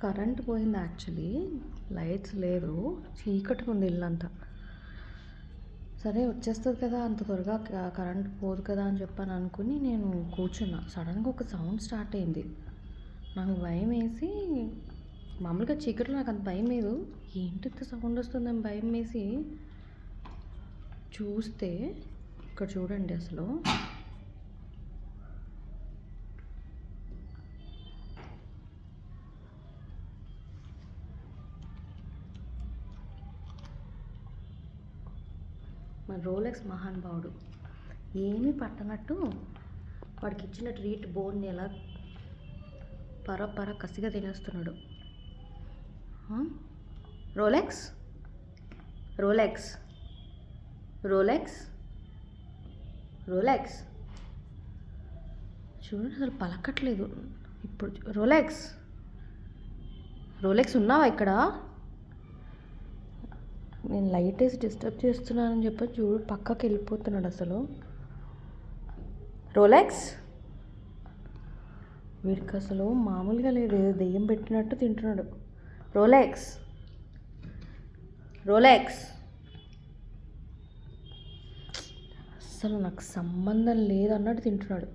Current పోయింది actually, lights లేదు, చీకటిగా ఉంది ఇల్లంతా. సరే వచ్చేస్తుంది కదా, అంత త్వరగా కరెంట్ పోదు కదా అని చెప్పని అనుకుని నేను కూర్చున్నా. సడన్గా ఒక సౌండ్ స్టార్ట్ అయింది. నాకు భయం వేసి, మామూలుగా చీకట్లో నాకు అంత భయం లేదు, ఏంటి ఇంత సౌండ్ వస్తుందని భయం వేసి చూస్తే ఇక్కడ చూడండి అసలు మన రోలెక్స్ మహానుభావుడు ఏమీ పట్టనట్టు వాడికి ఇచ్చిన ట్రీట్ బోన్ని ఎలా పర కసిగా తినేస్తున్నాడు. రోలెక్స్ రోలెక్స్ రోలెక్స్ రోలెక్స్ చూడండి అసలు పలకట్లేదు. ఇప్పుడు రోలెక్స్ రోలెక్స్ ఉన్నావా ఇక్కడ? నేను లైట్ వేసి డిస్టర్బ్ చేస్తున్నానని చెప్పి చూడు పక్కకి వెళ్ళిపోతున్నాడు అసలు. రోలెక్స్ వీడికి అసలు మామూలుగా లేదు, దెయ్యం పెట్టినట్టు తింటున్నాడు. రోలెక్స్ రోలెక్స్ అసలు నాకు సంబంధం లేదన్నట్టు తింటున్నాడు.